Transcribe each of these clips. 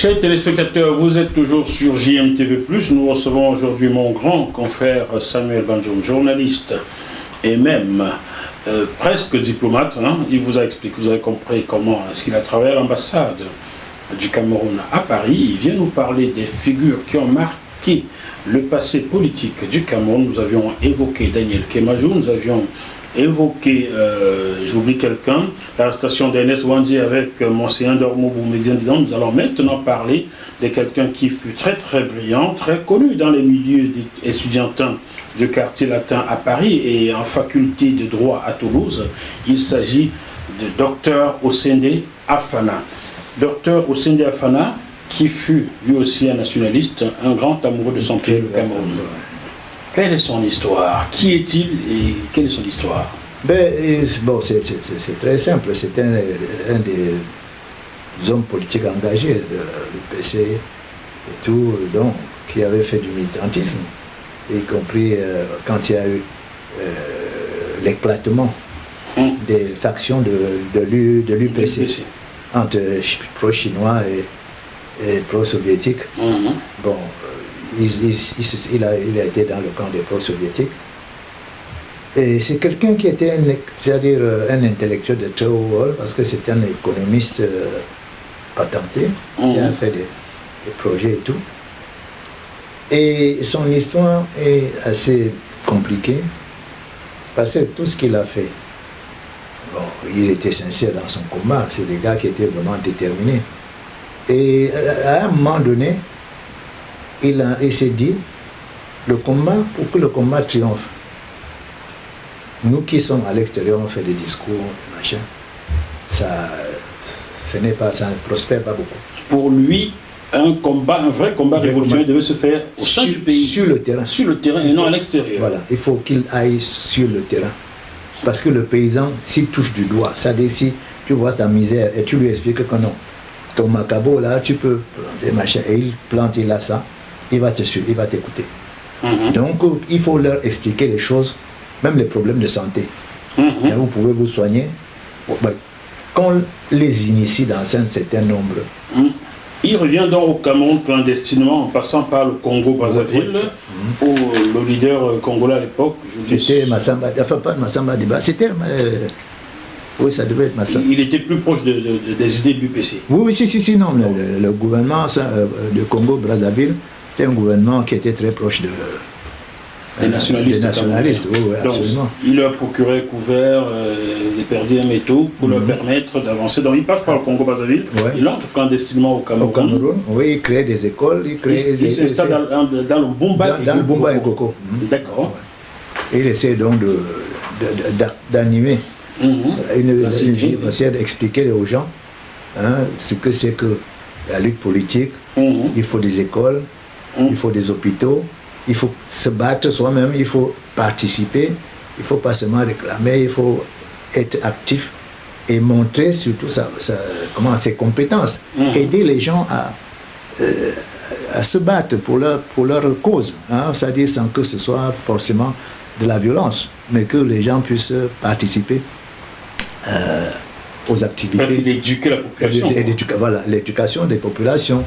Chers téléspectateurs, vous êtes toujours sur JMTV+. Nous recevons aujourd'hui mon grand confrère Samuel Banjoum, journaliste et même presque diplomate. Hein. Il vous a expliqué, vous avez compris comment est-ce qu'il a travaillé à l'ambassade du Cameroun à Paris. Il vient nous parler des figures qui ont marqué le passé politique du Cameroun. Nous avions évoqué Daniel Kémajou, nous avions évoqué, j'oublie quelqu'un, l'arrestation d'Ernest Ouandji avec Monseigneur Dormo Boumedian. Nous allons maintenant parler de quelqu'un qui fut très très brillant, très connu dans les milieux étudiantins du quartier latin à Paris et en faculté de droit à Toulouse. Il s'agit de Dr Osende Afana. Dr Osende Afana, qui fut lui aussi un nationaliste, un grand amoureux de son pays, le Cameroun. Quelle est son histoire? Qui est-il et quelle est son histoire? Bon, c'est très simple. C'est un des hommes politiques engagés, le PC et tout, donc, qui avait fait du militantisme, y compris quand il y a eu l'éclatement des factions de l'UPC entre pro-chinois et pro-soviétiques. Bon, il a été dans le camp des pro-soviétiques. Et c'est quelqu'un qui était un intellectuel de très haut rôle, parce que c'était un économiste patenté, qui a fait des projets et tout. Et son histoire est assez compliquée, parce que tout ce qu'il a fait, bon, il était sincère dans son combat, c'est des gars qui étaient vraiment déterminés. Et à un moment donné, il s'est dit, pour que le combat triomphe, nous qui sommes à l'extérieur, on fait des discours, machin, ça ne prospère pas beaucoup. Pour lui, un vrai combat révolutionnaire devait se faire au sein du pays. Sur le terrain. Sur le terrain et non à l'extérieur. Voilà, il faut qu'il aille sur le terrain. Parce que le paysan, s'il touche du doigt, ça dit, si tu vois ta misère et tu lui expliques que non, ton macabo là, tu peux planter machin, et il plante, il a ça, il va t'écouter. Donc il faut leur expliquer les choses, même les problèmes de santé. Et vous pouvez vous soigner. Qu'on les initie dans un certain nombre. Il revient donc au Cameroun clandestinement en passant par le Congo-Brazzaville, où le leader congolais à l'époque... C'était Massamba, enfin pas Massamba Diba, c'était... oui, ça devait être Massamba. Il était plus proche des idées de l'UPC. Oui, si, non, le gouvernement de Congo-Brazzaville, c'était un gouvernement qui était très proche des nationalistes. Oui, absolument. Donc, il leur procurait couvert, des perdièmes et tout, pour leur permettre d'avancer. Donc, il passe par le Congo-Brazzaville, il entre clandestinement au Cameroun. Oui, il crée des écoles, il s'installe dans le Bumba et Koko. D'accord. Et il essaie donc d'animer une vie, d'expliquer aux gens ce que c'est que la lutte politique. Il faut des écoles, il faut des hôpitaux, il faut se battre soi-même, il faut participer, il ne faut pas seulement réclamer, il faut être actif et montrer surtout ses compétences, aider les gens à se battre pour leur cause, c'est-à-dire sans que ce soit forcément de la violence, mais que les gens puissent participer aux activités. Il faut éduquer la population. Voilà, l'éducation des populations.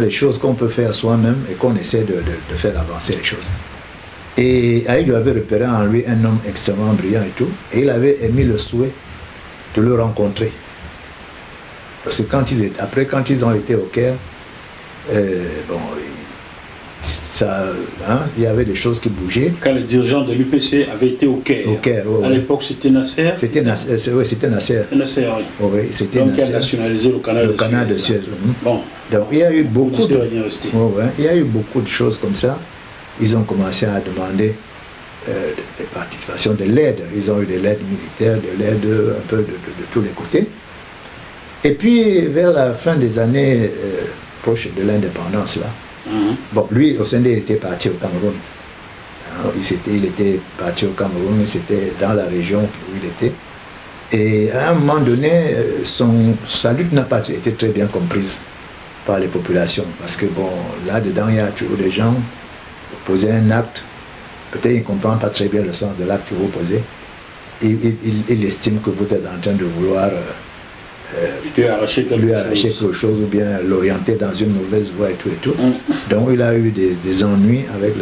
Les choses qu'on peut faire soi-même et qu'on essaie de faire avancer les choses. Et il avait repéré en lui un homme extrêmement brillant et tout, et il avait émis le souhait de le rencontrer. Parce que quand ils ont été au Caire, il y avait des choses qui bougeaient. Quand les dirigeants de l'UPC avaient été au Caire, à l'époque c'était Nasser. C'était Nasser. Oui, c'était donc il a nationalisé le canal de Suez. Bon. Donc il y a eu beaucoup de choses comme ça. Ils ont commencé à demander des participations, de l'aide. Ils ont eu de l'aide militaire, de l'aide un peu de tous les côtés. Et puis vers la fin des années proches de l'indépendance là, bon, lui, Osende était parti au Cameroun. Il était parti au Cameroun, c'était dans la région où il était. Et à un moment donné, sa lutte n'a pas été très bien comprise par les populations. Parce que, bon, là-dedans, il y a toujours des gens qui posaient un acte. Peut-être ils ne comprennent pas très bien le sens de l'acte que vous posez. Il estime que vous êtes en train de vouloir lui arracher quelque chose ou bien l'orienter dans une mauvaise voie et tout. Donc il a eu des ennuis avec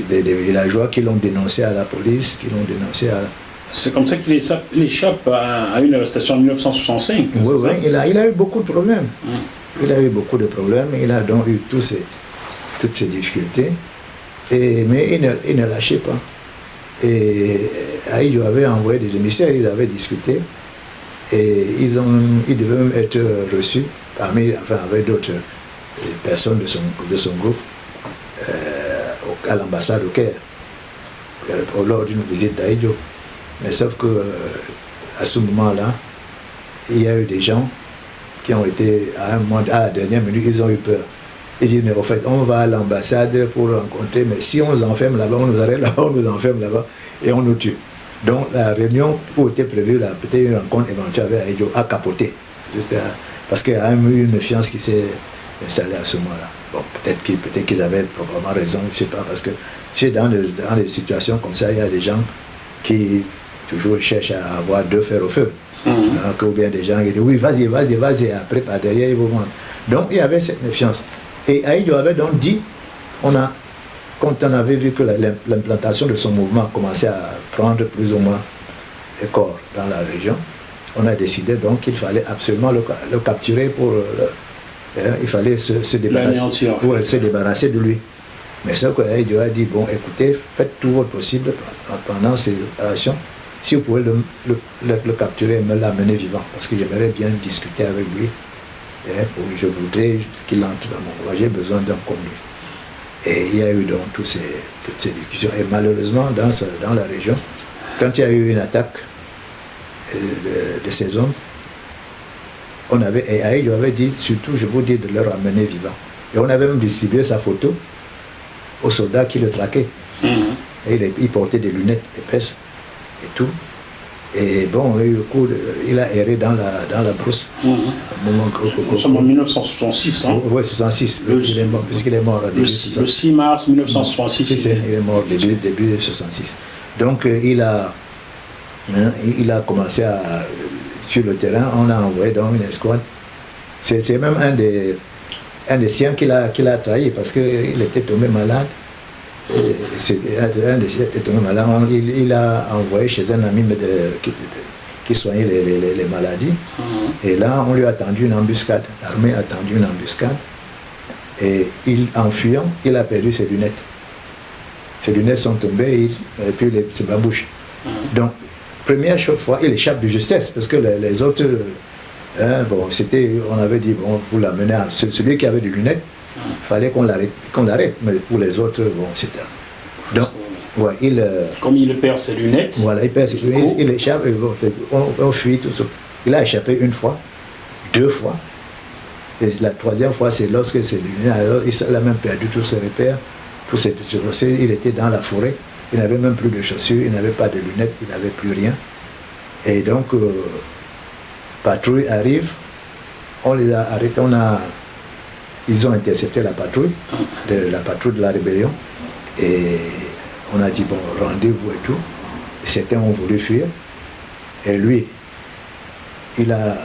des villageois qui l'ont dénoncé à la police, qui l'ont dénoncé à... C'est comme ça qu'il échappe à une arrestation en 1965. Oui, il a eu beaucoup de problèmes. Il a eu beaucoup de problèmes, il a donc eu toutes ces difficultés, mais il ne lâchait pas. Et Ahidjo avait envoyé des émissaires, ils avaient discuté, et ils devaient même être reçus avec d'autres personnes de son groupe à l'ambassade au Caire, lors d'une visite d'Ahidjo. Mais sauf que à ce moment-là, il y a eu des gens qui ont été, à la dernière minute, ils ont eu peur. Ils disent, mais au fait, on va à l'ambassade pour rencontrer, mais si on nous enferme là-bas, on nous arrête là-bas, on nous enferme là-bas, et on nous tue. Donc la réunion où était prévue, peut-être une rencontre éventuelle avec Ahidjo, a capoté. Parce qu'il y a eu une méfiance qui s'est installée à ce moment-là. Bon, peut-être qu'ils avaient probablement raison, je ne sais pas, parce que dans des situations comme ça, il y a des gens qui toujours cherchent à avoir deux fers au feu. Ou bien des gens qui disent oui, vas-y, après par derrière ils vont vendre. Donc il y avait cette méfiance. Et Ahidjo avait donc dit, quand on avait vu que l'implantation de son mouvement commençait à prendre plus ou moins corps dans la région, on a décidé donc qu'il fallait absolument le capturer il fallait se débarrasser de lui. Mais ça que Ahidjo a dit, bon écoutez, faites tout votre possible pendant ces opérations, si vous pouvez le capturer et me l'amener vivant, parce que j'aimerais bien discuter avec lui. Je voudrais qu'il entre dans mon groupe, j'ai besoin d'un commis. Et il y a eu donc toutes ces discussions. Et malheureusement, dans la région, quand il y a eu une attaque de ces hommes, Ahidjo avait dit, surtout, je vous dis de le ramener vivant. Et on avait même distribué sa photo aux soldats qui le traquaient. Et il portait des lunettes épaisses et tout. Et bon, il a erré dans la brousse. Nous sommes en 1966. Hein? Oui, 66, puisqu'il est mort le 6 mars 1966. Il est mort début 66. Donc il a commencé sur le terrain, on a envoyé donc une escouade. C'est même un des siens qu'il a trahi parce qu'il était tombé malade. Un des siens était tombé malade. Il a envoyé chez un ami qui soignait les maladies. Et là, on lui a tendu une embuscade. L'armée a tendu une embuscade. Et en fuyant, il a perdu ses lunettes. Ses lunettes sont tombées et puis ses babouches. Donc, première fois, il échappe de justesse parce que les autres, on avait dit, bon, vous l'amenez à celui qui avait des lunettes, il fallait qu'on l'arrête, mais pour les autres, bon, c'était. Donc, ouais, comme il perd ses lunettes. Voilà, il perd ses lunettes, il échappe, on fuit tout ça. Il a échappé une fois, 2 fois, et la 3e fois, c'est lorsque ses lunettes, alors il a même perdu tous ses repères, tous ses chaussures, il était dans la forêt. Il n'avait même plus de chaussures, il n'avait pas de lunettes, il n'avait plus rien. Et donc, patrouille arrive, on les a arrêtés, ils ont intercepté la patrouille de la rébellion. Et on a dit, bon, rendez-vous et tout. Et certains ont voulu fuir. Et lui, il a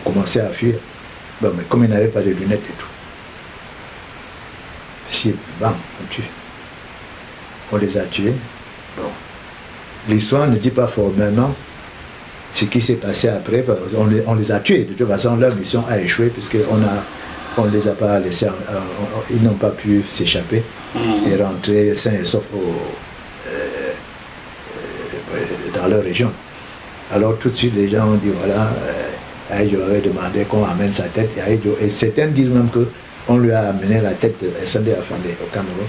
commencé à fuir. Bon, mais comme il n'avait pas de lunettes et tout, si, bam, on tue. On les a tués. Bon. L'histoire ne dit pas formellement ce qui s'est passé après. On les a tués. De toute façon, leur mission a échoué puisqu'on ne les a pas laissés. Ils n'ont pas pu s'échapper et rentrer sains et saufs dans leur région. Alors tout de suite, les gens ont dit voilà, Ahidjo avait demandé qu'on amène sa tête. Et certains disent même qu'on lui a amené la tête de Sendé Afandé au Cameroun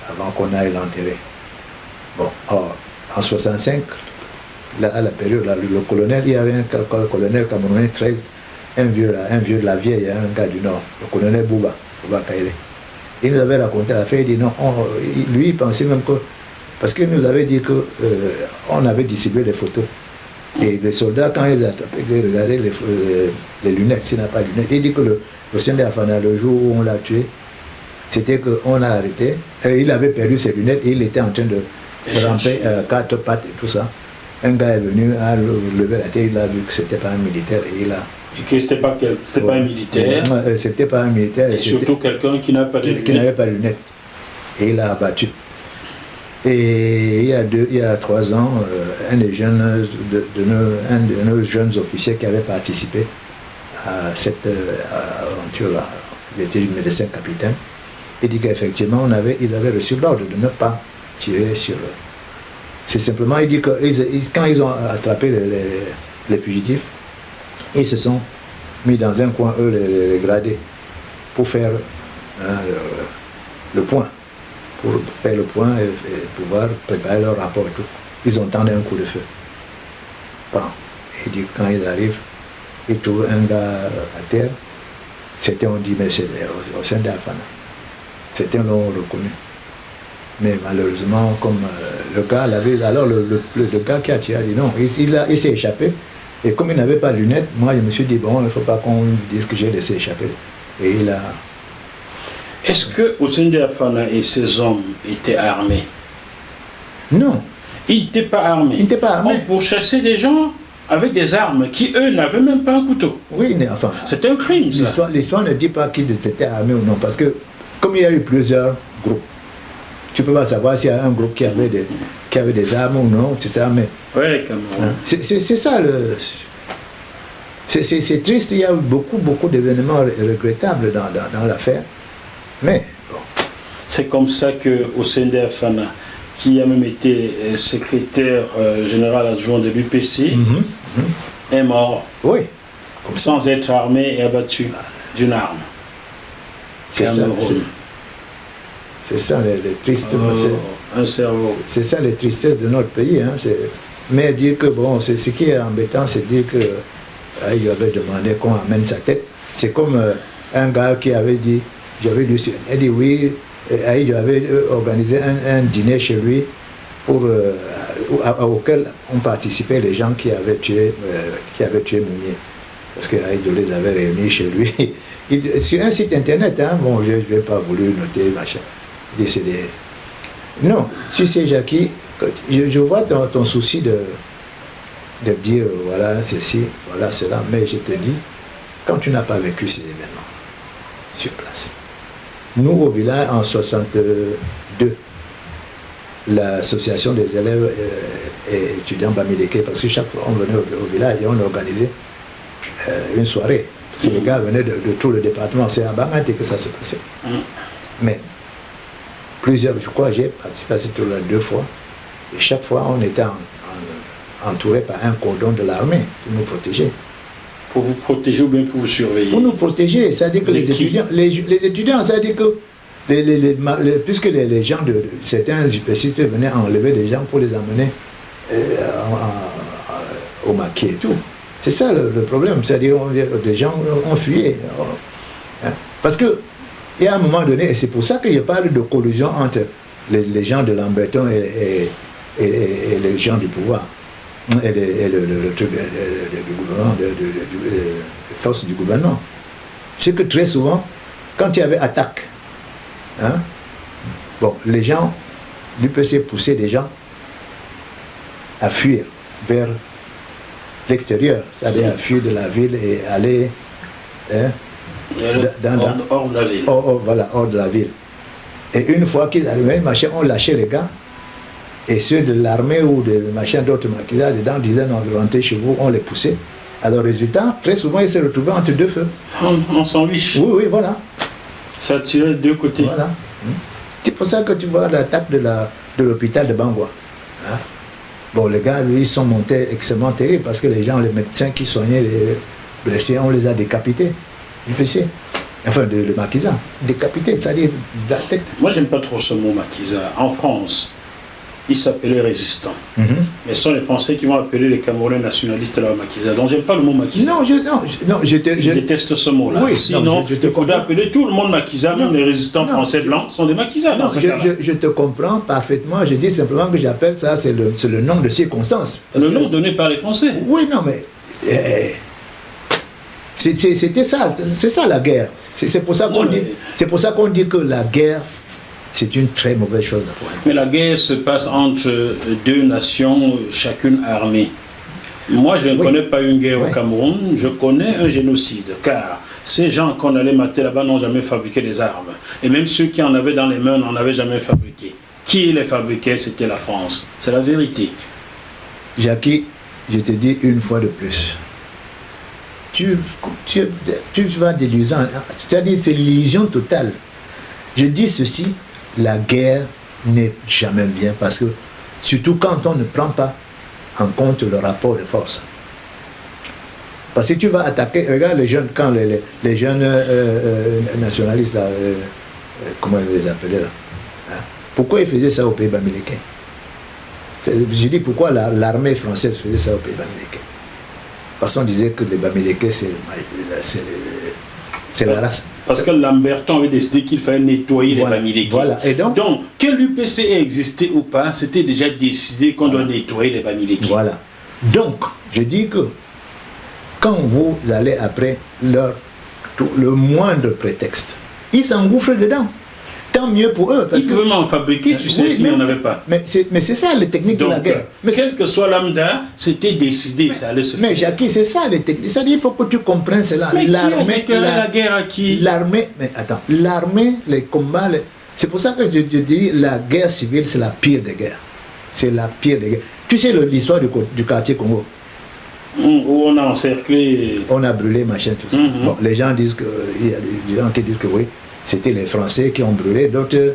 avant qu'on aille l'enterrer. Bon, or, en 65, à la période, le colonel, il y avait un colonel camerounais, un vieux de la vieille, un gars du Nord, le colonel Bouba Kaïlé. Il nous avait raconté l'affaire, il dit non, lui il pensait même que, parce qu'il nous avait dit qu'on avait distribué des photos. Et les soldats, quand ils attrapaient, ils regardaient les lunettes, s'il n'a pas de lunettes, il dit que le Sendé Afandé, le jour où on l'a tué, c'était qu'on a arrêté, il avait perdu ses lunettes et il était en train de ramper 4 pattes et tout ça. un gars est venu, a levé la tête, il a vu que c'était pas un militaire et il a... Et que c'était pas un militaire. C'était pas un militaire. Et surtout quelqu'un qui n'a pas de lunettes. Qui n'avait pas de lunettes. Et il a abattu. Et il y a 3 ans, un de nos jeunes officiers qui avait participé à cette aventure-là, il était médecin capitaine, il dit qu'effectivement, ils avaient reçu l'ordre de ne pas tirer sur eux. C'est simplement, il dit que quand ils ont attrapé les fugitifs, ils se sont mis dans un coin, eux, les gradés, pour faire le point. Pour faire le point et pouvoir préparer leur rapport et tout. Ils ont tendu un coup de feu. Bon. Il dit quand ils arrivent, ils trouvent un gars à terre. On dit, mais c'est au sein d'Afana. Certains l'ont reconnu. Mais malheureusement, comme le gars l'avait. Alors le gars qui a tiré a dit non, il s'est échappé. Et comme il n'avait pas de lunettes, moi je me suis dit, bon, il ne faut pas qu'on dise que j'ai laissé échapper. Et il a. Est-ce que Hussein Afana et ses hommes étaient armés? Non. Ils n'étaient pas armés. Ils n'étaient pas armés. On pourchassait des gens avec des armes qui, eux, n'avaient même pas un couteau. Oui, mais enfin... C'est un crime, ça. L'histoire ne dit pas qu'ils étaient armés ou non, parce que comme il y a eu plusieurs groupes, tu ne peux pas savoir s'il y a un groupe qui avait des armes ou non, etc. Mais oui, Cameroun. C'est ça le... C'est triste, il y a eu beaucoup d'événements regrettables dans l'affaire. Mais bon. C'est comme ça que Hussein Afana, qui a même été secrétaire général adjoint de l'UPC, est mort. Oui. Sans être armé et abattu d'une arme. C'est ça. C'est ça les tristes. Un cerveau. C'est ça les tristesses de notre pays. Hein. Mais dire que bon, ce qui est embêtant, c'est dire que il avait demandé qu'on amène sa tête. C'est comme un gars qui avait dit. J'avais lu, il dit oui, il avait organisé un dîner chez lui auquel ont participé les gens qui avaient tué Moumié. Parce qu'Aïdjo les avait réunis chez lui. Sur un site internet, hein, bon, je n'ai pas voulu noter, machin. Il dit, non, tu sais, Jackie, je vois ton souci de dire, voilà, ceci, voilà, cela, mais je te dis, quand tu n'as pas vécu ces événements sur place, nous, au village, en 62, l'association des élèves et étudiants Bamileke, parce que chaque fois on venait au village et on organisait une soirée. Parce que les gars venaient de tout le département. C'est à Bangate que ça s'est passé. Mais plusieurs, je crois, j'ai participé à cette tour-là 2 fois. Et chaque fois, on était entouré par un cordon de l'armée pour nous protéger. Pour vous protéger ou bien pour vous surveiller? Pour nous protéger, c'est-à-dire que les étudiants, c'est-à-dire que puisque les gens certains UPCistes venaient enlever des gens pour les amener au maquis et tout. C'est ça le problème, c'est-à-dire que les gens ont fui. Hein. Parce qu'il y a un moment donné, et c'est pour ça qu'il y a pas de collusion entre les gens de Lamberton et les gens du pouvoir. Et le truc du gouvernement, des forces du gouvernement. C'est que très souvent, quand il y avait attaque, hein, bon, les gens, l'UPC poussait des gens à fuir vers l'extérieur, c'est-à-dire à fuir de la ville et aller hors de la ville. Hors de la ville. Et une fois qu'ils arrivaient, machin, on lâchait les gars. Et ceux de l'armée ou de machin d'autres maquisards dedans disaient non, rentrez chez vous, on les poussait. Alors, résultat, très souvent, ils se retrouvaient entre 2 feux. On s'enliche. Oui, voilà. Ça tirait de 2 côtés. Voilà. C'est pour ça que tu vois l'attaque de l'hôpital de Bangwa. Hein? Bon, les gars, lui, ils sont montés extrêmement terribles parce que les gens, les médecins qui soignaient les blessés, on les a décapités. UPC. Enfin, le maquisard. Décapité, c'est-à-dire la tête. Moi, j'aime pas trop ce mot maquisard. En France, ils s'appelaient résistants. Mais ce sont les Français qui vont appeler les Camerounais nationalistes la maquisard. Donc j'aime pas le mot maquisard. Je déteste ce mot-là. Oui, sinon, il faudrait appeler tout le monde maquisard, même les résistants français blancs sont des maquisards. Non, je te comprends parfaitement. Je dis simplement que j'appelle ça, c'est le nom de circonstance. Le nom donné par les Français. Oui, non, mais c'était ça, c'est ça la guerre. C'est pour ça qu'on dit que la guerre c'est une très mauvaise chose pour elle. Mais la guerre se passe entre deux nations, chacune armée. Moi, je ne connais pas une guerre au Cameroun, je connais un génocide, car ces gens qu'on allait mater là-bas n'ont jamais fabriqué des armes. Et même ceux qui en avaient dans les mains n'en avaient jamais fabriqué. Qui les fabriquait, c'était la France. C'est la vérité. Jackie, je te dis une fois de plus. Tu vas d'illusion. C'est-à-dire, c'est l'illusion totale. Je dis ceci, la guerre n'est jamais bien parce que, surtout quand on ne prend pas en compte le rapport de force. Parce que tu vas attaquer, regarde les jeunes, quand les jeunes nationalistes, là, comment ils les appelaient là, hein? Pourquoi ils faisaient ça aux Pays-Bas américains? Je dis pourquoi l'armée française faisait ça aux Pays-Bas américains. Parce qu'on disait que les Bamileke, c'est la race. Parce que Lamberton avait décidé qu'il fallait nettoyer les Bamileke. Voilà. Et donc, que l'UPC ait existé ou pas, c'était déjà décidé qu'on doit nettoyer les Bamileke. Voilà. Donc, je dis que quand vous allez après le moindre prétexte, ils s'engouffrent dedans. Tant mieux pour eux. Ils pouvaient en fabriquer, tu sais, s'il n'y en avait pas. Mais c'est ça les techniques de la guerre. Mais quel que soit lambda, c'était décidé, ça allait se faire. Mais Jackie, c'est ça les techniques. C'est-à-dire, il faut que tu comprennes cela. Mais l'armée, la guerre à qui? L'armée, mais attends, l'armée, les combats, c'est pour ça que je dis la guerre civile, c'est la pire des guerres. C'est la pire des guerres. Tu sais l'histoire du quartier Congo? Où on a encerclé. On a brûlé, machin, tout ça. Bon, les gens disent que, il y a des gens qui disent que oui, c'était les Français qui ont brûlé, d'autres.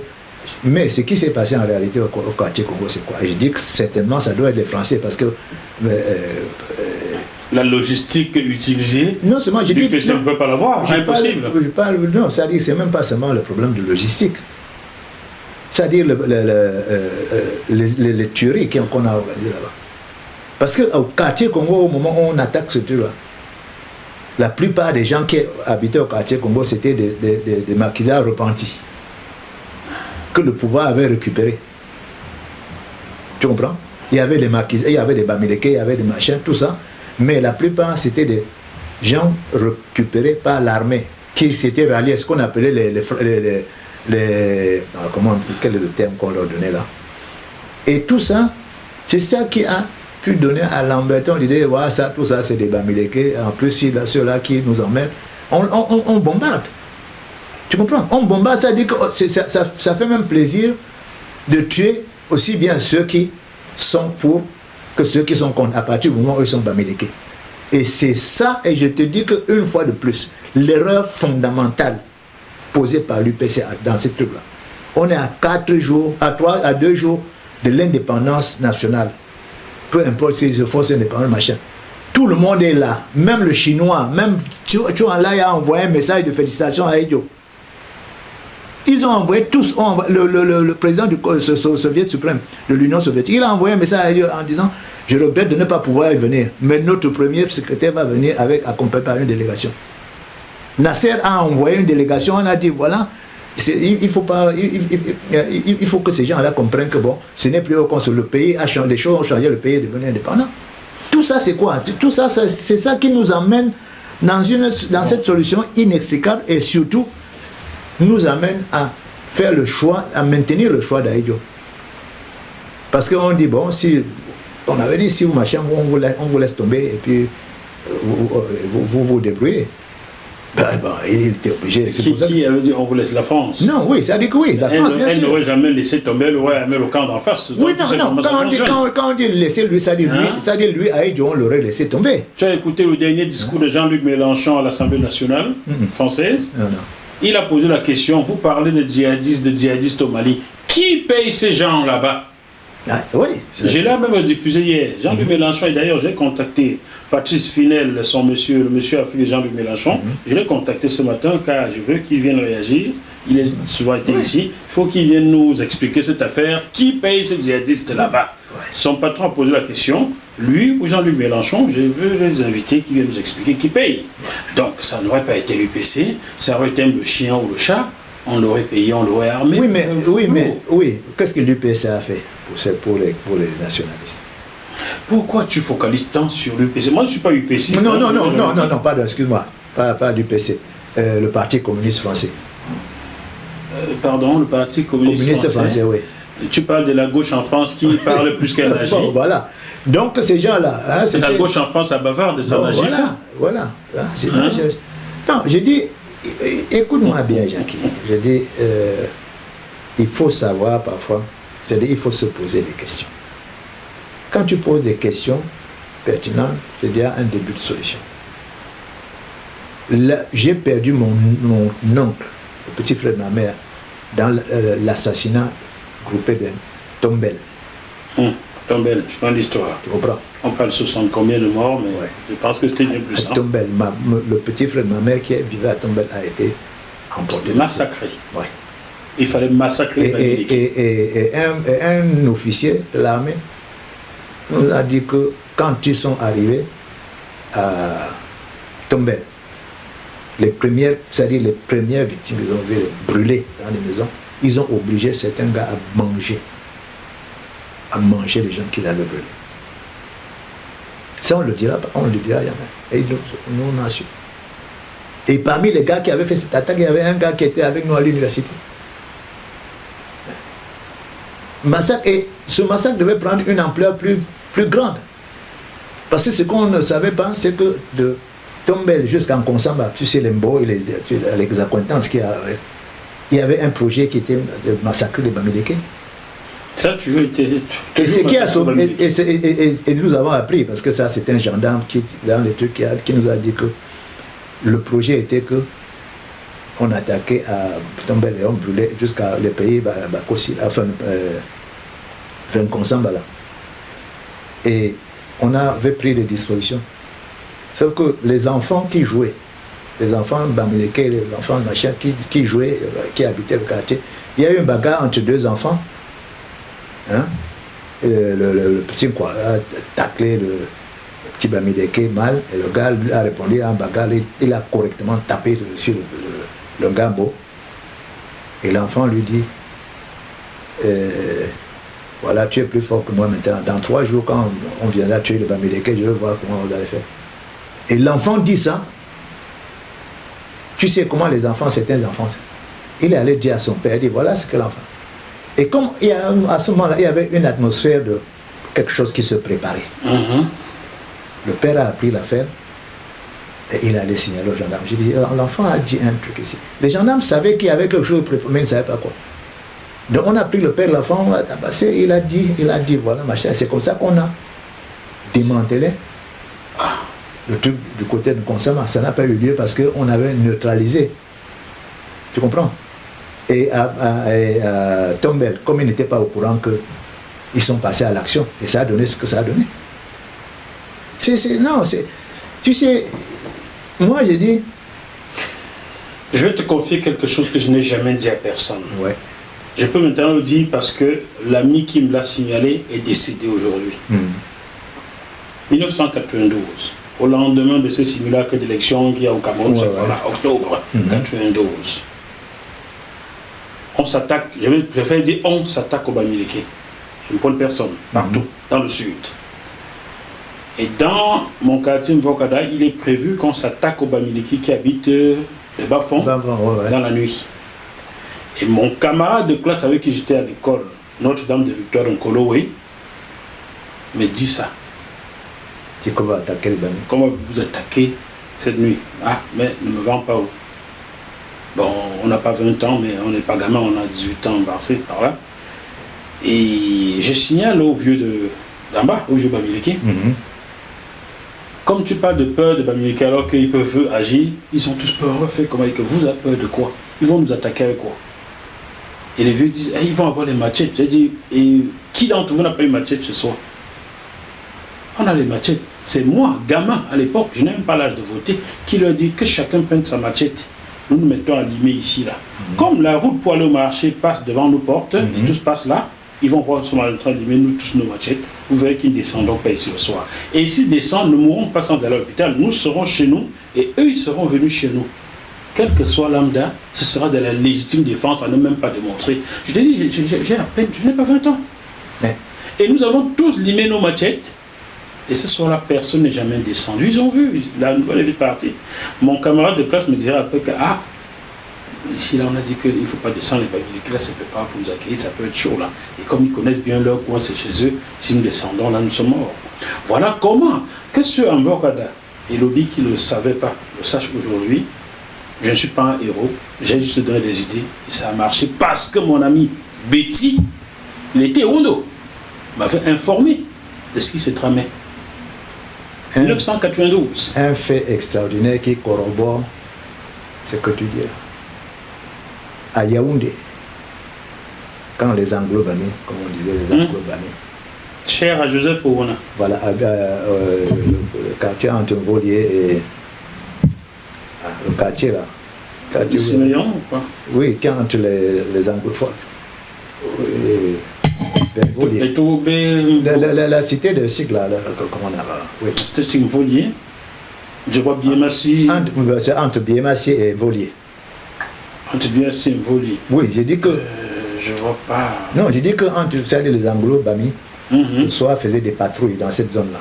Mais ce qui s'est passé en réalité au quartier Congo, c'est quoi? Je dis que certainement ça doit être les Français parce que. La logistique utilisée. Non seulement je dis que ça ne veut pas l'avoir, impossible. Non, c'est-à-dire c'est même pas seulement le problème de logistique. C'est-à-dire les tueries qu'on a organisées là-bas. Parce qu'au quartier Congo, au moment où on attaque ce truc-là, la plupart des gens qui habitaient au quartier Congo, c'était des maquisards repentis que le pouvoir avait récupérés. Tu comprends? Il y avait des maquisards, il y avait des Bamileke, il y avait des machins, tout ça. Mais la plupart, c'était des gens récupérés par l'armée qui s'étaient ralliés à ce qu'on appelait quel est le terme qu'on leur donnait là? Et tout ça, c'est ça qui a pu donner à Lamberton l'idée, voilà, ça, tout ça, c'est des Bamileke. En plus, ceux-là qui nous emmènent, on bombarde. Tu comprends? On bombarde, ça dit que ça fait même plaisir de tuer aussi bien ceux qui sont pour que ceux qui sont contre, à partir du moment où ils sont Bamileke. Et c'est ça, et je te dis qu'une fois de plus, l'erreur fondamentale posée par l'UPC dans ce truc-là. On est à 4 jours, à 2 jours de l'indépendance nationale. Peu importe si se force indépendante, machin. Tout le monde est là, même le Chinois, même Chouan-Lai a envoyé un message de félicitations à Edio. Ils ont envoyé tous, le président du Soviet suprême de l'Union soviétique, il a envoyé un message à Edio en disant « Je regrette de ne pas pouvoir y venir, mais notre premier secrétaire va venir accompagné par une délégation. » Nasser a envoyé une délégation, on a dit voilà, il faut que ces gens-là comprennent que bon, ce n'est plus au consul, le pays a changé, les choses ont changé, le pays est devenu indépendant. Tout ça c'est quoi? Tout ça, c'est ça qui nous amène dans cette solution inextricable et surtout nous amène à faire le choix, à maintenir le choix d'Aïdjo. Parce qu'on dit bon, si on avait dit si vous machin, on vous laisse tomber et puis vous débrouillez. Il était obligé. Qui avait dit on vous laisse la France? Non, oui, ça dit que oui, la France, bien sûr. Elle n'aurait jamais laissé tomber, elle aurait aimé le camp d'en face. Oui, non, quand on dit laisser lui, ça dit lui, Aïdjo, on l'aurait laissé tomber. Tu as écouté le dernier discours de Jean-Luc Mélenchon à l'Assemblée nationale française? Non. Il a posé la question, vous parlez de djihadistes au Mali. Qui paye ces gens là-bas? Oui. J'ai là même diffusé hier. Jean-Luc Mélenchon, et d'ailleurs j'ai contacté Patrice Finel, le monsieur affilié Jean-Luc Mélenchon. Je l'ai contacté ce matin car je veux qu'il vienne réagir. Il est souvent été ici. Il faut qu'il vienne nous expliquer cette affaire. Qui paye ces djihadistes là-bas? Son patron a posé la question. Lui ou Jean-Luc Mélenchon, je veux les inviter qui viennent nous expliquer qui paye. Donc ça n'aurait pas été l'UPC, ça aurait été le chien ou le chat. On l'aurait payé, on l'aurait armé. Oui. Qu'est-ce que l'UPC a fait pour les nationalistes? Pourquoi tu focalises tant sur l'UPC? Moi, je ne suis pas UPC. Non, pardon, excuse-moi. Pas l'UPC. Le Parti communiste français. Pardon, le Parti communiste français, oui. Tu parles de la gauche en France qui parle plus qu'elle n'agit. Bon, voilà. Donc ces gens-là... Hein, c'est la gauche en France à bavarde, ça n'agit pas. Voilà. Non, je dis, écoute-moi bien, Jackie. Je dis, il faut savoir parfois, c'est-à-dire il faut se poser des questions. Quand tu poses des questions pertinentes, c'est déjà un début de solution. J'ai perdu mon oncle, le petit frère de ma mère, dans l'assassinat groupé de Tombel. Tombel, tu prends l'histoire. Tu comprends? On parle 60 combien de morts, mais ouais. Je pense que c'était bien plus. Tombel, le petit frère de ma mère qui vivait à Tombel a été emporté. Massacré. Ouais. Il fallait massacrer. Et un officier de l'armée nous a dit que quand ils sont arrivés à Tombel, les premières victimes, ils ont vu brûler dans les maisons, ils ont obligé certains gars à manger les gens qu'ils avaient brûlés. Ça, on ne le dira jamais. Et nous, on a su. Et parmi les gars qui avaient fait cette attaque, il y avait un gars qui était avec nous à l'université. Et ce massacre devait prendre une ampleur plus grande. Parce que ce qu'on ne savait pas, c'est que de Tombel jusqu'en Konsamba, tu sais, Lembo et les accointances il y avait un projet qui était de massacrer les Bamileke. Ça a toujours été... Et ce qui a sauvé, et nous avons appris, parce que ça c'est un gendarme qui, dans les trucs, qui nous a dit que le projet était que on attaquait à Tombel et on brûlait jusqu'à les pays Bakosi, enfin Konsamba là. Et on avait pris des dispositions. Sauf que les enfants qui jouaient, les enfants Bamileke, les enfants machin qui jouaient, qui habitaient le quartier, il y a eu une bagarre entre deux enfants. Hein? Le petit quoi a taclé le petit Bamileke mal, et le gars lui a répondu à un bagarre, il a correctement tapé sur le gambo. Et l'enfant lui dit voilà, tu es plus fort que moi maintenant. Dans 3 jours, quand on viendra tuer le Bamileke, je veux voir comment vous allez faire. Et l'enfant dit ça. Tu sais comment les enfants, certains enfants, il est allé dire à son père, il dit voilà ce que l'enfant. Et comme à ce moment-là, il y avait une atmosphère de quelque chose qui se préparait. Le père a appris l'affaire et il allait signaler aux gendarmes. J'ai dit, l'enfant a dit un truc ici. Les gendarmes savaient qu'il y avait quelque chose de préparé, mais ils ne savaient pas quoi. Donc on a pris le père de l'enfant, on l'a tabassé, il a dit voilà, machin. C'est comme ça qu'on a démantelé le truc du côté de Konsama. Ça n'a pas eu lieu parce qu'on avait neutralisé. Tu comprends? Et à Tombel, comme ils n'étaient pas au courant qu'ils sont passés à l'action, et ça a donné ce que ça a donné. Tu sais, moi j'ai dit... Je vais te confier quelque chose que je n'ai jamais dit à personne. Ouais. Je peux maintenant le dire parce que l'ami qui me l'a signalé est décédé aujourd'hui. 1992, au lendemain de ce simulacre d'élection qu'il y a au Cameroun, octobre 92. On s'attaque, je vais faire dire on s'attaque au Bamileke. Je ne prends personne, partout, dans le sud. Et dans mon quartier Mvokada, il est prévu qu'on s'attaque au Bamileke qui habite le bas-fond dans la nuit. Et mon camarade de classe avec qui j'étais à l'école, Notre-Dame de Victoire en Kolowe, me dit ça. Tu sais comment attaquer le Bamileke? Comment vous attaquez cette nuit? Ah, mais ne me vends pas où? Bon, on n'a pas 20 ans, mais on n'est pas gamin, on a 18 ans, embarqué par là. Et je signale au vieux d'en bas, au vieux Bamileke. Comme tu parles de peur de Bamileke alors qu'ils peuvent agir, ils sont tous peur. On va faire comment? Que vous avez peur de quoi? Ils vont nous attaquer avec quoi? Et les vieux disent, ils vont avoir les machettes. J'ai dit, et qui d'entre vous n'a pas eu machette ce soir? On a les machettes. C'est moi, gamin, à l'époque, je n'ai même pas l'âge de voter, qui leur dit que chacun prenne sa machette. Nous nous mettons à limer ici, là. Comme la route pour aller au marché passe devant nos portes, et tous passent là, ils vont voir sur en train de limer nous tous nos machettes. Vous verrez qu'ils ne descendront pas ici le soir. Et s'ils descendent, nous ne mourrons pas sans aller à l'hôpital. Nous serons chez nous, et eux, ils seront venus chez nous. Quel que soit lambda, ce sera de la légitime défense à ne même pas démontrer. Je te dis, j'ai à peine, je n'ai pas 20 ans. Et nous avons tous limé nos machettes. Et ce soir-là, personne n'est jamais descendu. Ils ont vu, la nouvelle est partie. Mon camarade de classe me dirait après que, Ici, là, on a dit qu'il ne faut pas descendre les Bamileke, là, ça ne peut pas pour nous accueillir, ça peut être chaud, là. Et comme ils connaissent bien leur coin, c'est chez eux, si nous descendons, là, nous sommes morts. Voilà comment que ce Ambokada, Elodie qui ne le savait pas, le sache aujourd'hui. Je ne suis pas un héros, j'ai juste donné des idées, et ça a marché parce que mon ami Betty, il était Ondo, m'avait informé de ce qui se tramait. 1992. Un fait extraordinaire qui corrobore ce que tu dis là. À Yaoundé, quand les Anglo-Bami, comme on disait les Anglo-Bami, cher à Joseph Owona. voilà, le quartier entre Volier et le quartier là. Quartier Siméon ou quoi? Oui, qui est entre les anglophones. La cité de Sig là, comment on a oui. C'était Sig Volier. Je vois Biemassi. C'est entre Biemassi et Volier. Entre Biemassi et Volier. Oui, j'ai dit que. Je vois pas. Non, j'ai dit que entre les Anglo-Bami, le soir faisaient des patrouilles dans cette zone-là.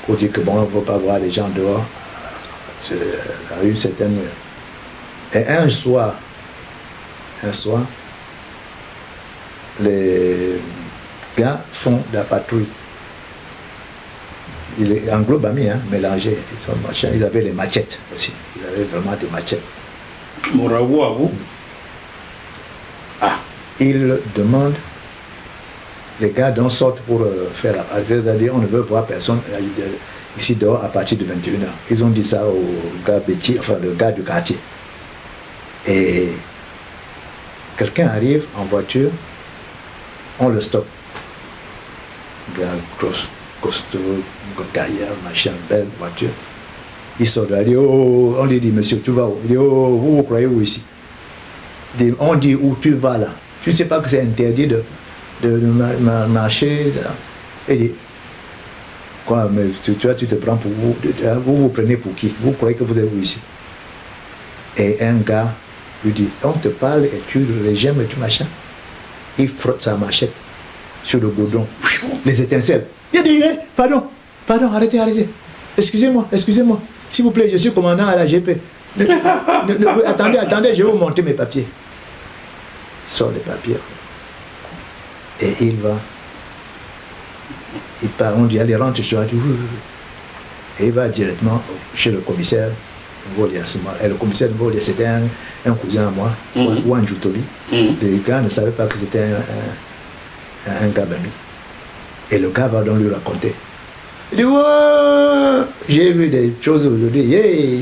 Pour dire que bon, on ne va pas voir les gens dehors. Il y a eu certaines. Et un soir, les gars font de la patrouille. Il est anglo-bami, hein, mélangé. Ils avaient les machettes aussi. Ils avaient vraiment des machettes. Moraou. Ah. Ils demandent, les gars d'en sortent pour faire la patrouille. C'est-à-dire, on ne veut voir personne ici dehors à partir de 21h. Ils ont dit ça au gars Betty, enfin le gars du quartier. Et quelqu'un arrive en voiture, on le stoppe. Gars costaud, gaillard, machin, belle voiture. Il sort de là, il dit, oh, on lui dit, monsieur, tu vas où? Il dit, oh, vous croyez où ici? On dit, où tu vas là? Tu ne sais pas que c'est interdit de marcher. Il dit, quoi, mais tu te prends pour vous? Vous prenez pour qui? Vous croyez que vous êtes où ici? Et un gars lui dit, on te parle et tu le régime et tu machin. Il frotte sa machette sur le goudron. Les étincelles. Il dit, pardon, arrêtez. Excusez-moi. S'il vous plaît, je suis commandant à la GP. Attendez, je vais vous monter mes papiers. Il sort les papiers. Et il va. Il part, on dit, allez, rentre chez toi. Et il va directement chez le commissaire Volier à ce moment. Et le commissaire Volier, c'était un cousin à moi, Wan Joutobi. Le gars ne savait pas que c'était un gars Bami. Et le gars va donc lui raconter. Il dit, oh, j'ai vu des choses aujourd'hui. Yeah,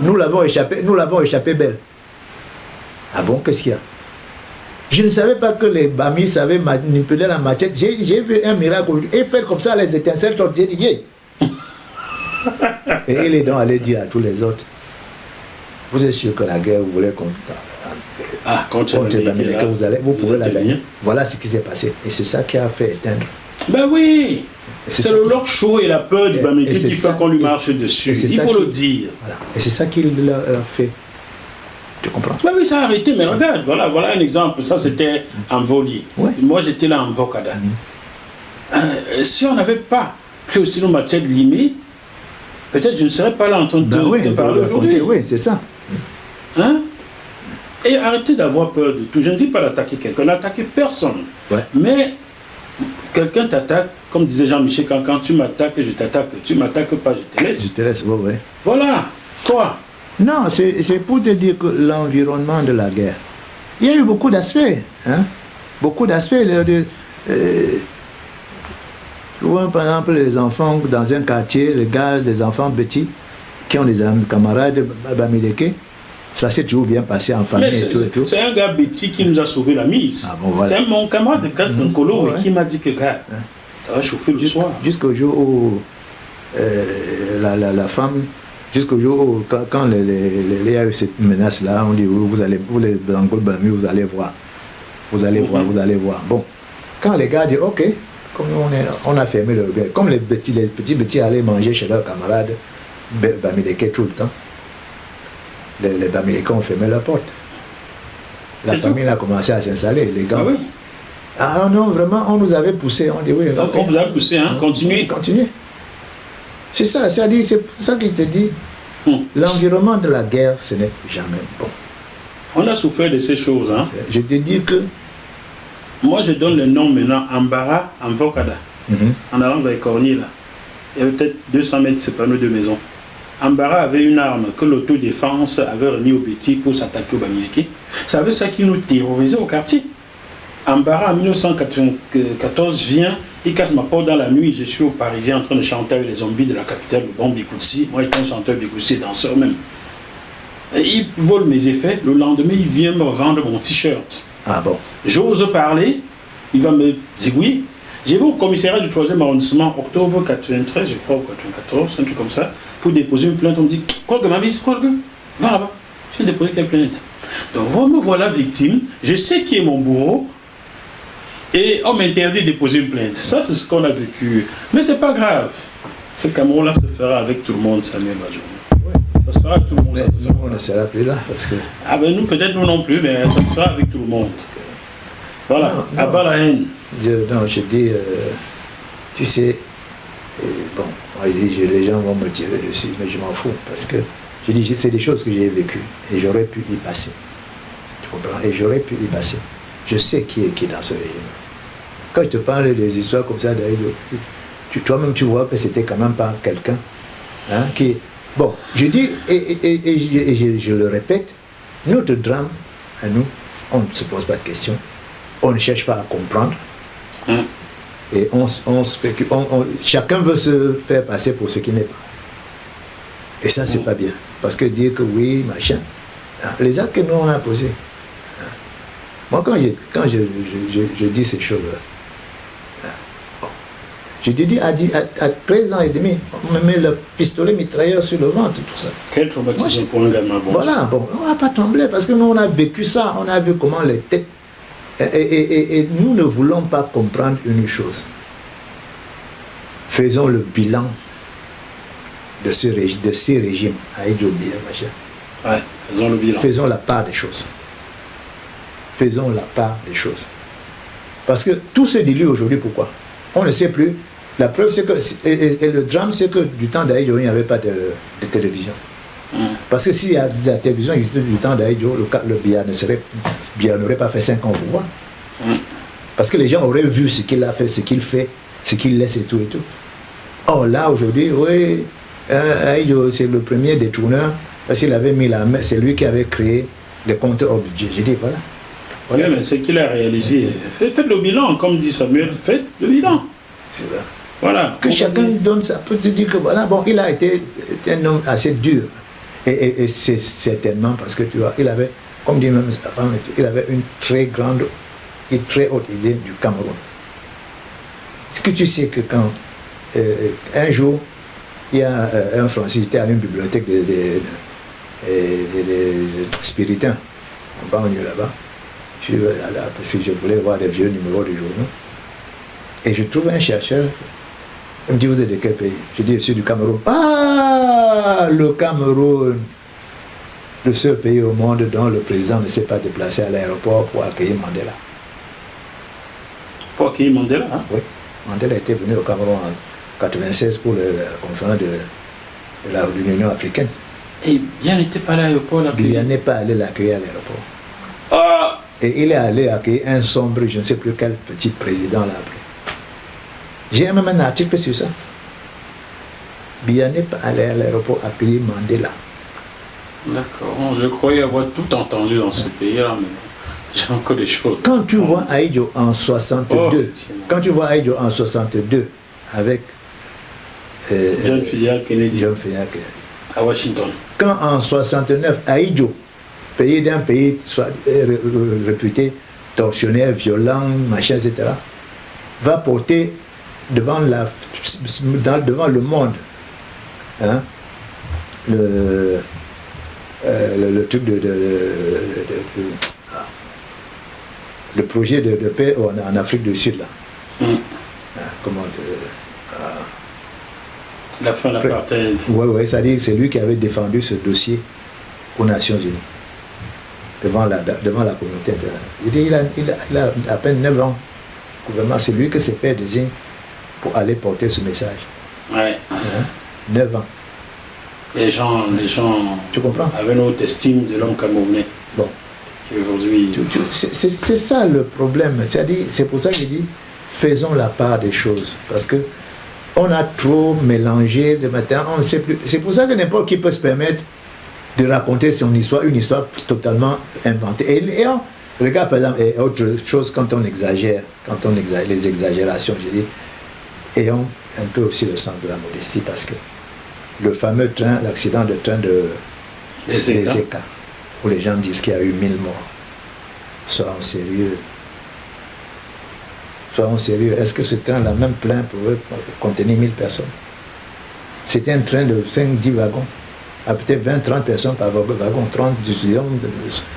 nous l'avons échappé belle. Ah bon, qu'est-ce qu'il y a? Je ne savais pas que les Bami savaient manipuler la machette. J'ai vu un miracle. Et faire comme ça, les étincelles, j'ai dit, yeah. Et il est donc allé dire à tous les autres, vous êtes sûr que la guerre, vous voulez contre les Bami, que vous pouvez la gagner. Voilà ce qui s'est passé. Et c'est ça qui a fait éteindre. Ben oui, c'est le lock show et la peur du Bamileke qui fait qu'on lui marche dessus. Il faut le dire. Voilà. Et c'est ça qu'il a fait. Tu comprends? Ben oui, ça a arrêté, mais regarde, voilà un exemple. Ça, c'était en Volier. Ouais. Moi, j'étais là en Vocada. Si on n'avait pas pris aussi nos machets limés, peut-être je ne serais pas là en train de te parler aujourd'hui. Oui, c'est ça. Hein? Et arrêtez d'avoir peur de tout. Je ne dis pas d'attaquer quelqu'un, n'attaquez personne. Ouais. Mais quelqu'un t'attaque, comme disait Jean-Michel Cancan, tu m'attaques, je t'attaque, tu m'attaques pas, je te laisse. Je te laisse, oui. Voilà. Quoi? Non, c'est pour te dire que l'environnement de la guerre, il y a eu beaucoup d'aspects. Hein? Beaucoup d'aspects. Par exemple, les enfants dans un quartier, les gars, des enfants petits, qui ont des camarades Bamileke, ça s'est toujours bien passé en famille et tout. C'est un gars Betty qui nous a sauvé la mise. Ah bon, voilà. C'est mon camarade de classe Nkolo qui m'a dit que gars, ça va chauffer le soir. Jusqu'au jour où la femme, jusqu'au jour où quand il y a eu cette menace-là, on dit vous les Anglo-Bami, vous allez voir. Vous allez voir. Bon, quand les gars disent ok, comme on a fermé le bec, comme les petits allaient manger chez leurs camarades Bamileke tout le temps. Les Bamileke ont fermé la porte. La famille a commencé à s'installer, les gars. Ah oui. Ah non, vraiment, on nous avait poussé. On dit oui. On vous a poussé, hein? Continuez. C'est ça, c'est pour ça qu'il te dit, l'environnement de la guerre, ce n'est jamais bon. On a souffert de ces choses. Hein. Je te dis que... Moi, je donne le nom maintenant, Ambara Amvokada. En allant vers Cornier, là. Il y avait peut-être 200 mètres séparés de maisons. Ambara avait une arme que l'autodéfense avait remis au Béti pour s'attaquer au Bamileke. Ça veut dire qu'il nous terrorisait au quartier. Ambara, en 1994, vient, il casse ma porte dans la nuit. Je suis au Parisien en train de chanter avec les zombies de la capitale, le bon Bikoutsi. Moi, j'étais un chanteur Bikoutsi, danseur même. Et il vole mes effets. Le lendemain, il vient me revendre mon t-shirt. Ah bon? J'ose parler, il va me zigouiller. J'ai vu au commissariat du 3e arrondissement, octobre 93, je crois, ou 94, un truc comme ça, pour déposer une plainte. On me dit, quoi que ma vie, quoi que, va là-bas. J'ai déposé quelle plainte? Donc, vous me voilà victime, je sais qui est mon bourreau, et on m'interdit de déposer une plainte. Ça, c'est ce qu'on a vécu. Mais c'est pas grave. Ce Cameroun-là se fera avec tout le monde, Samuel Badjoum. Ça se fera avec tout le monde. Mais nous, on ne sera plus là, parce que... Ah ben nous, peut-être nous non plus, mais ça se fera avec tout le monde. Voilà, à bas la haine. Non, je dis, tu sais, bon, les gens vont me tirer dessus, mais je m'en fous, parce que je dis, c'est des choses que j'ai vécues, et j'aurais pu y passer. Tu comprends? Et j'aurais pu y passer. Je sais qui est dans ce régime. Quand je te parle des histoires comme ça, toi-même tu vois que c'était quand même pas quelqu'un qui... Bon, je dis, et je le répète, notre drame, à nous, on ne se pose pas de questions, on ne cherche pas à comprendre, et on spécule, chacun veut se faire passer pour ce qu'il n'est pas. Et ça, c'est pas bien. Parce que dire que oui, machin, les actes que nous on a posés, moi quand je dis ces choses-là, je te dis, à 13 ans et demi, on me met le pistolet mitrailleur sur le ventre, tout ça. Quel traumatisme pour un gamin bon. Voilà, bon, on n'a pas tremblé parce que nous, on a vécu ça, on a vu comment les têtes... Et nous ne voulons pas comprendre une chose. Faisons le bilan de ces régimes, Aïdjo Biya, machin. Ouais, faisons le bilan. Faisons la part des choses. Faisons la part des choses. Parce que tout se dilue aujourd'hui, pourquoi? On ne sait plus. La preuve, c'est que, et le drame, c'est que du temps d'Aïdjo, il n'y avait pas de télévision. Parce que si la télévision existait du temps d'Aïdjo, le Biya n'aurait pas fait 5 ans au pouvoir. Parce que les gens auraient vu ce qu'il a fait, ce qu'il fait, ce qu'il laisse et tout et tout. Or là, aujourd'hui, oui, Aïdjo, c'est le premier détourneur, parce qu'il avait mis la main, c'est lui qui avait créé les comptes hors budget. J'ai dit, voilà. Oui, mais ce qu'il a réalisé, faites le bilan, comme dit Samuel, faites le bilan. C'est vrai. Voilà. Que chacun donne ça, peut te dire que voilà, bon, il a été un homme assez dur. Et c'est certainement parce que tu vois, il avait, comme dit même sa femme, il avait une très grande et très haute idée du Cameroun. Est-ce que tu sais que quand un jour, il y a un Français, j'étais à une bibliothèque des spiritains, en banlieue là-bas, je suis allé parce que je voulais voir des vieux numéros de journaux, et je trouve un chercheur. Il me dit, vous êtes de quel pays? Je dis, je suis du Cameroun. Ah, le Cameroun, le seul pays au monde dont le président ne s'est pas déplacé à l'aéroport pour accueillir Mandela. Pour accueillir Mandela, hein? Oui. Mandela était venu au Cameroun en 1996 pour la conférence de l'Union africaine. Et Biya n'était pas allé à l'aéroport l'accueillir? Biya n'est pas allé l'accueillir à l'aéroport. Ah! Et il est allé accueillir un sombre, je ne sais plus quel petit président là après. J'ai même un article sur ça. Biya n'est pas allé à l'aéroport accueillir Mandela. D'accord, je croyais avoir tout entendu dans ce pays-là, mais j'ai encore des choses. Quand tu vois Aïdjo en 62, quand tu vois Aïdjo en 62 avec John Fitzgerald Kennedy à Washington. Quand en 69 Aïdjo, pays d'un pays soit réputé tortionnaire, violent, machin, etc., va porter devant le monde hein, le truc le projet de paix en Afrique du Sud là. Comment la fin de l'apartheid. Oui, c'est-à-dire c'est lui qui avait défendu ce dossier aux Nations Unies devant la communauté internationale. Il a à peine 9 ans. Gouvernement, c'est lui que ses pères désignent pour aller porter ce message. Ouais. 9 ans. Les gens tu comprends? avaient une haute estime de l'homme camerounais. Bon. qui aujourd'hui... C'est ça le problème. C'est pour ça que je dis, faisons la part des choses. Parce que on a trop mélangé de matin, on ne sait plus. C'est pour ça que n'importe qui peut se permettre de raconter son histoire, une histoire totalement inventée. Et on regarde par exemple, et autre chose quand on exagère, les exagérations, je dis, ayons un peu aussi le sens de la modestie, parce que le fameux train, l'accident de train des Éca, où les gens disent qu'il y a eu 1000 morts. Soyons sérieux. Soyons sérieux. Est-ce que ce train-là, même plein, pouvait contenir 1000 personnes? C'était un train de 5-10 wagons, à peut-être 20-30 personnes par wagon, 30,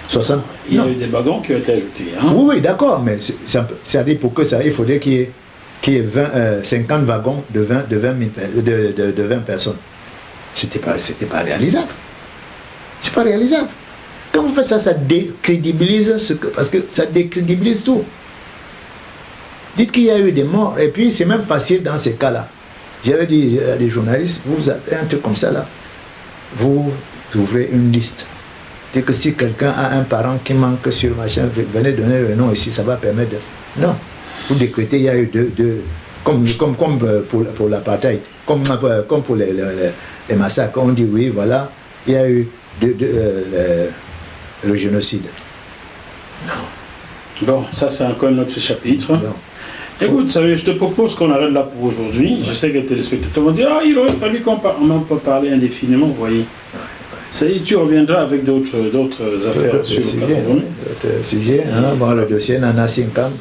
60. Il y a eu des wagons qui ont été ajoutés. Hein? Oui, d'accord, mais c'est-à-dire pour que ça, il faudrait qu'il y ait 50 wagons de 20 personnes. C'était pas réalisable. C'est pas réalisable. Quand vous faites ça, ça décrédibilise parce que ça décrédibilise tout. Dites qu'il y a eu des morts, et puis c'est même facile dans ces cas-là. J'avais dit à des journalistes, vous avez un truc comme ça là, vous ouvrez une liste. Dites que si quelqu'un a un parent qui manque sur machin, venez donner le nom ici, ça va permettre de... Non. Vous décrétez, il y a eu comme pour l'apartheid, comme pour les massacres, on dit oui, voilà, il y a eu le génocide. Non. Bon, ça c'est encore un autre chapitre. Non. Écoute, vous savez, je te propose qu'on arrête là pour aujourd'hui. Je sais que les téléspectateurs vont dire, il aurait fallu qu'on peut parler indéfiniment, vous voyez. Tu reviendras avec d'autres affaires sur le Cameroun. D'autres sujets, bon, le dossier Nana Sinkam.